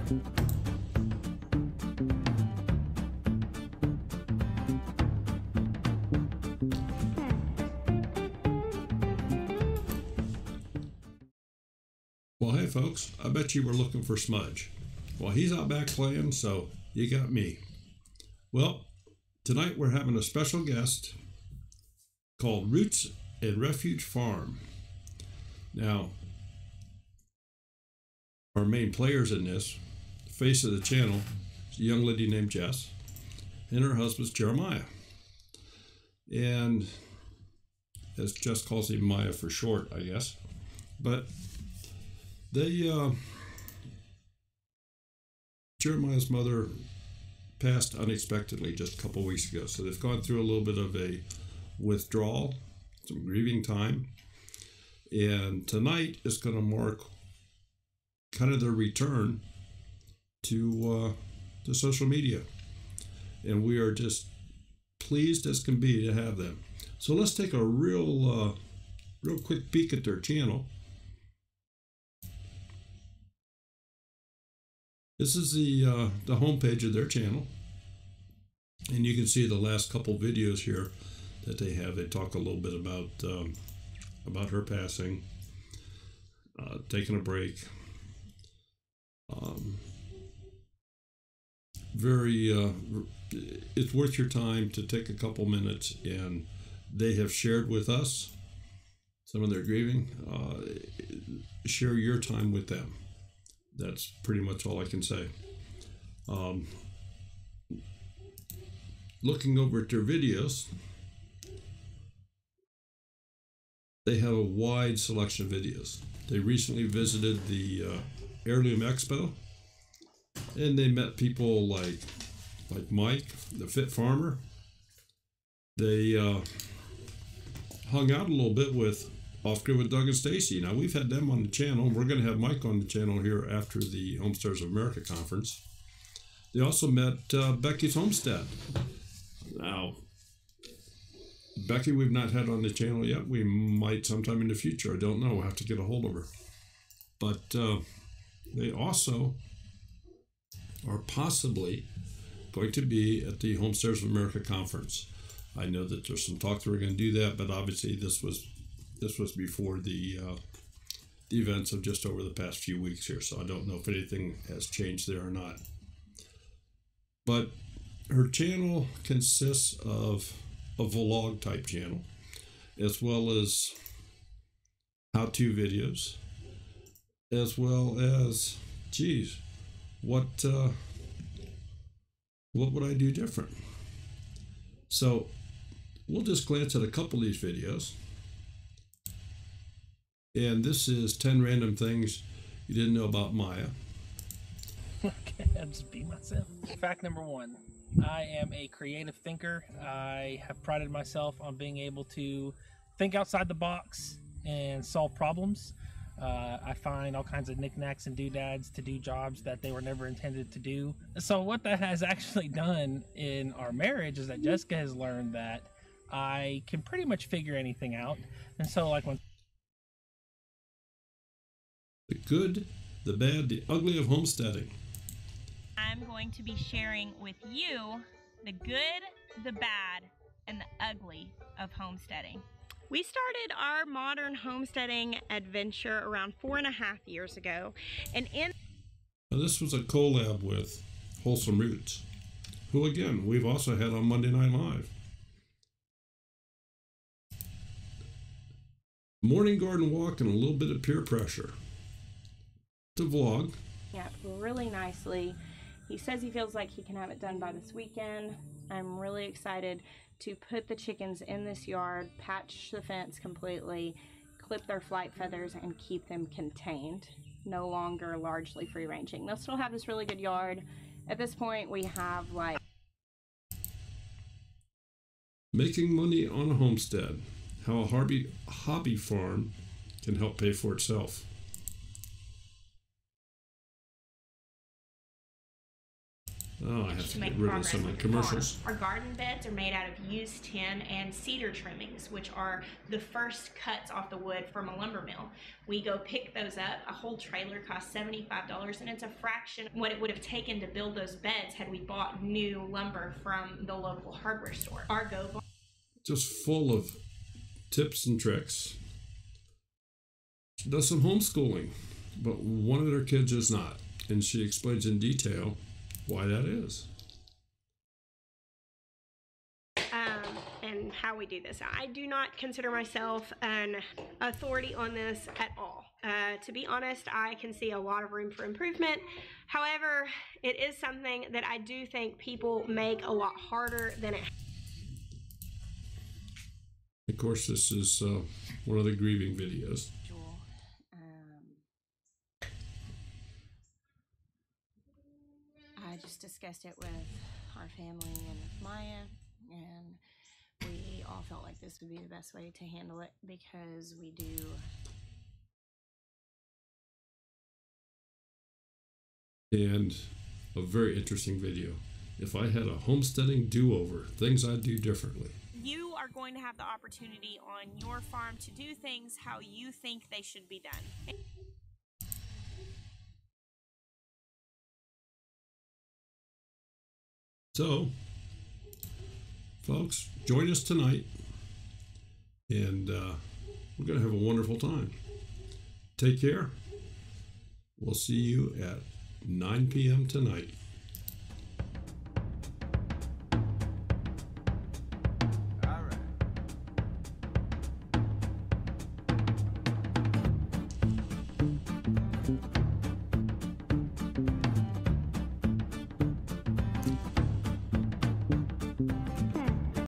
Well, hey folks, I bet you were looking for Smudge. Well, he's out back playing, so you got me. Well, tonight we're having a special guest called Roots and Refuge Farm. Now, our main players in this, the face of the channel, is a young lady named Jess, and her husband's Jeremiah. And as Jess calls him Maya for short, I guess. But they, Jeremiah's mother passed unexpectedly just a couple weeks ago. So they've gone through a little bit of a withdrawal, some grieving time. And tonight is going to mark kind of their return to social media. And we are just pleased as can be to have them. So let's take a real quick peek at their channel. This is the homepage of their channel, and you can see the last couple videos here that they have. They talk a little bit about her passing, taking a break. It's worth your time to take a couple minutes, and they have shared with us some of their grieving. Share your time with them. That's pretty much all I can say. Looking over at their videos, they have a wide selection of videos. They recently visited the Heirloom Expo, and they met people like Mike, the Fit Farmer. They hung out a little bit with Off Grid with Doug and Stacy. Now, we've had them on the channel. We're going to have Mike on the channel here after the Homesteaders of America conference. They also met Becky's Homestead. Now, Becky we've not had on the channel yet. We might sometime in the future. I don't know. We'll have to get a hold of her. But they also are possibly going to be at the Homesteaders of America conference. I know that there's some talk that we're going to do that, but obviously this was before the events of just over the past few weeks here, so I don't know if anything has changed there or not. But her channel consists of a vlog type channel, as well as how-to videos, as well as, geez, what would I do different? So we'll just glance at a couple of these videos. And this is 10 random things you didn't know about Maya. Okay, I'll just be myself. Fact number one, I am a creative thinker. I have prided myself on being able to think outside the box and solve problems. I find all kinds of knickknacks and doodads to do jobs that they were never intended to do. So what that has actually done in our marriage is that Jessica has learned that I can pretty much figure anything out. And so like when the good, the bad, the ugly of homesteading. I'm going to be sharing with you the good, the bad, and the ugly of homesteading. We started our modern homesteading adventure around 4.5 years ago, and now this was a collab with Wholesome Roots, who again we've also had on Monday Night Live. Morning garden walk and a little bit of peer pressure. To vlog. Yeah, really nicely. He says he feels like he can have it done by this weekend. I'm really excited to put the chickens in this yard, patch the fence completely, clip their flight feathers, and keep them contained. No longer largely free ranging. They'll still have this really good yard. At this point, we have like making money on a homestead. How a hobby farm can help pay for itself. Oh, I have to make get rid of progress some of with the the commercials. farm. Our garden beds are made out of used tin and cedar trimmings, which are the first cuts off the wood from a lumber mill. We go pick those up. A whole trailer costs $75, and it's a fraction of what it would have taken to build those beds had we bought new lumber from the local hardware store. Our go barn, Just full of tips and tricks. She does some homeschooling, but one of her kids is not, and she explains in detail why that is. and how we do this. I do not consider myself an authority on this at all. To be honest, I can see a lot of room for improvement. However, it is something that I do think people make a lot harder than it. Of course, this is one of the grieving videos. I just discussed it with our family and with Maya, and we all felt like this would be the best way to handle it because we do. And a very interesting video. If I had a homesteading do-over, things I'd do differently. You are going to have the opportunity on your farm to do things how you think they should be done. So, folks, join us tonight, and we're going to have a wonderful time. Take care. We'll see you at 9 p.m. tonight.